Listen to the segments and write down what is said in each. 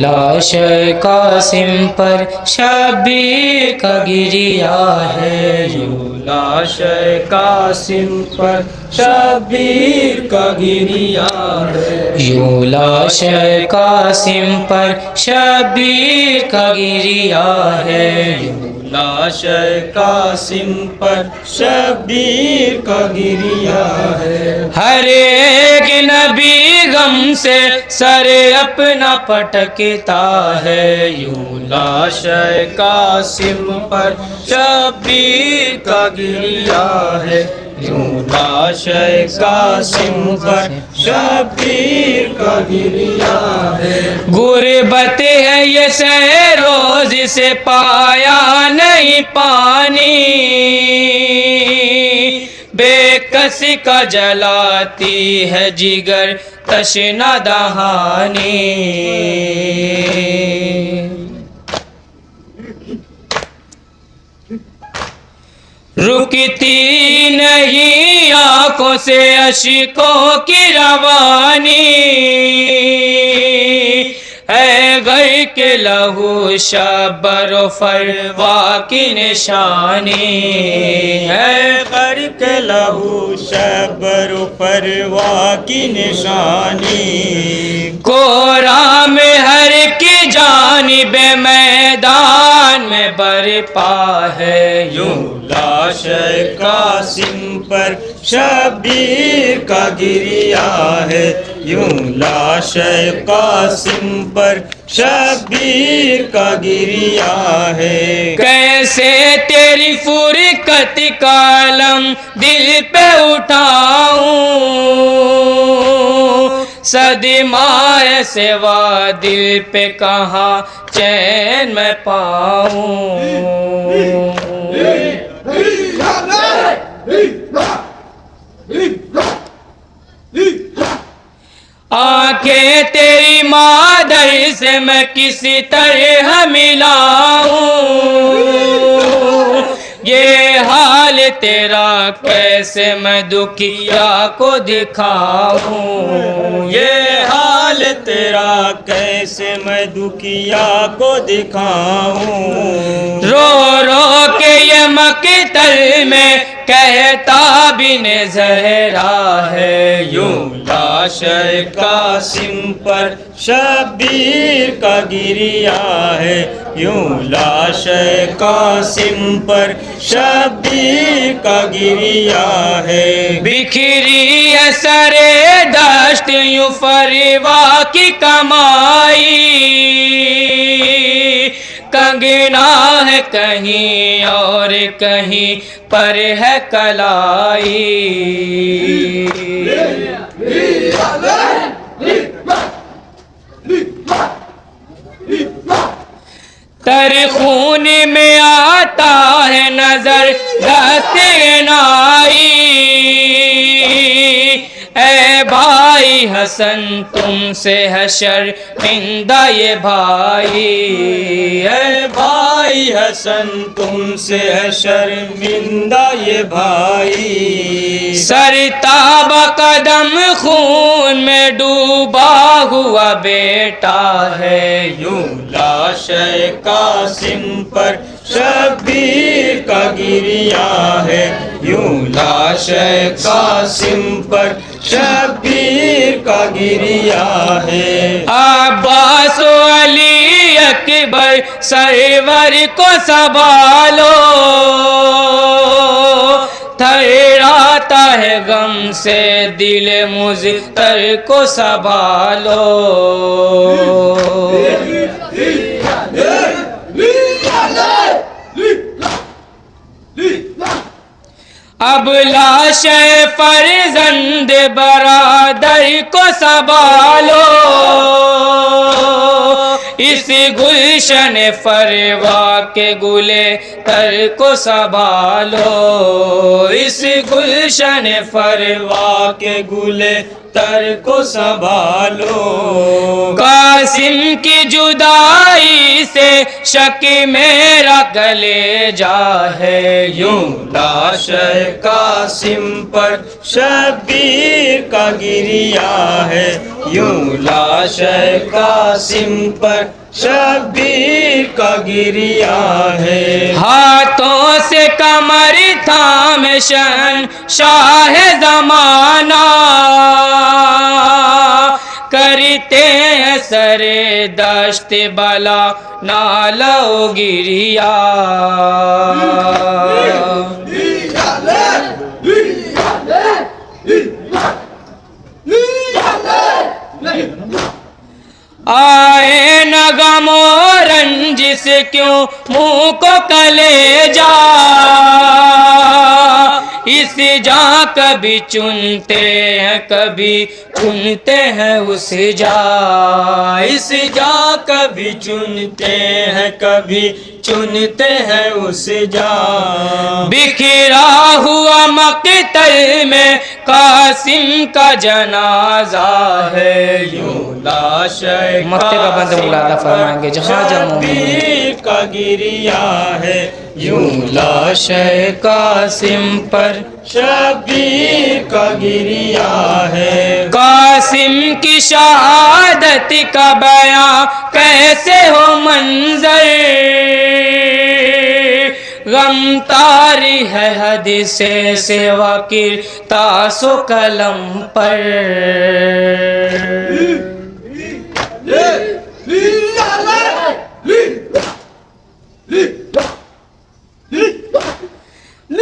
لاشے قاسم پر شبیر کا گریا ہے، یوں لاشے قاسم پر شبیر کا گریا ہے، یوں لاشے قاسم پر شبیر کا گریا ہے، لاشے قاسم پر شبیر کا گریا ہے۔ ہر ایک نبی غم سے سر اپنا پٹکتا ہے، یوں لاشے قاسم پر شبیر کا گریا ہے، یوں لاشے قاسم پر شبیر کا گریا ہے۔ غربت ہے یہ سہ روز سے پایا نہیں پانی، بے کس کا جلاتی ہے جگر تشنہ دہانی، رکتی نہیں آنکھوں سے اشکوں کی روانی، اے غر کے لہو شبر و فروا کی نشانی، ہے غر کے لہو شبر و فروا کی نشانی، کورا میں ہر کی جانب میدان میں برپا ہے، یوں لاشے قاسم پر شبیر کا گریا ہے، یوں لاشے قاسم پر شبیر کا گریا ہے۔ کیسے تیری فرقت کا علم دل پہ اٹھاؤں، صدمہ سوا دل پہ کہاں چین میں پاؤں، آنکھیں تیری مادر سے میں کسی طرح ملاؤں، یہ حال تیرا کیسے میں دکھیا کو دکھاؤں، یہ حال تیرا کیسے میں دکھیا کو دکھاؤں، رو رو کے یہ مقتل میں کہتا بن زہرا ہے، یوں لاشے قاسم پر شبیر کا گریا ہے، یوں لاشے قاسم پر شبیر کا گریا ہے۔ بکھری ہے سر دشت یوں فروا کی کمائی، کنگنا ہے کہیں اور کہیں پر ہے کلائی، تر خون میں آتا ہے نظر دست نائی، اے بھائی حسن تم سے ہے شرمندہ یہ بھائی، اے بھائی حسن تم سے ہے شرمندہ یہ بھائی، سر تاب قدم خون میں ڈوبا ہوا بیٹا ہے، یوں لاشے قاسم پر شبیر کا گریا ہے، یوں لاشے قاسم پر شبیر کا گریا ہے۔ عباس و علی اکبر سرور کو سنبھالو، تھراتا ہے غم سے دل مضطر کو سنبھالو، اب لاش فرزند برادر کو سنبھالو، اس گلشن فروا کے گلے تر کو سنبھالو، اس گلشن فروا کے گلے اختر کو سنبھالو، قاسم کی جدائی سے شک میرا گلے جا ہے، یوں لاش قاسم پر شبیر کا گریا ہے، یوں لاش قاسم پر شبیر کا گریا ہے۔ ہاتھوں سے کمر تھام شہنشاہ زمانہ کرتے ہیں سر دشت بلا نالہ و گریا، آئے نہ غم و رنج سے کیوں منہ کو کلیجا، اس جا کبھی چنتے ہیں کبھی چنتے ہیں اس جا، اس جا کبھی چنتے ہیں کبھی چنتے ہیں اس جا، بکھرا ہوا مقتل میں قاسم کا جنازہ ہے، یوں لاش مقتے کا بند ملادہ فرمائیں گے جہاں جہاں شبیر کا گریا ہے، یوں لاش قاسم پر شبیر کا گریا ہے۔ قاسم کی شہادت کا بیان کیسے ہو منظر، غم طاری ہے حد سے سوا کرتاس و قلم پر،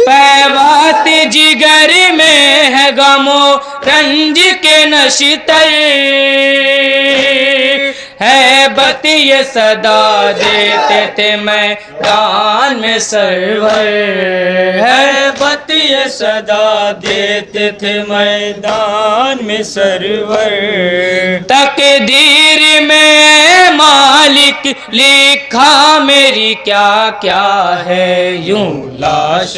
پیوات جگر میں ہے غم و رنج کے نشتر، ہیبت یہ صدا دیتے تھے میدان میں سرور، ہیبت یہ صدا دیتے تھے میدان میں سرور، تقدیر میں مالک لکھا میری کیا کیا ہے، یوں لاش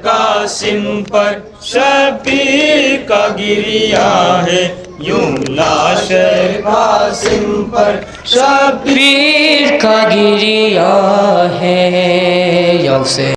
قاسم پر شبیر کا گریا ہے، یوں لاش قاسم پر شبیر پیر کا گریا ہے، یوں سے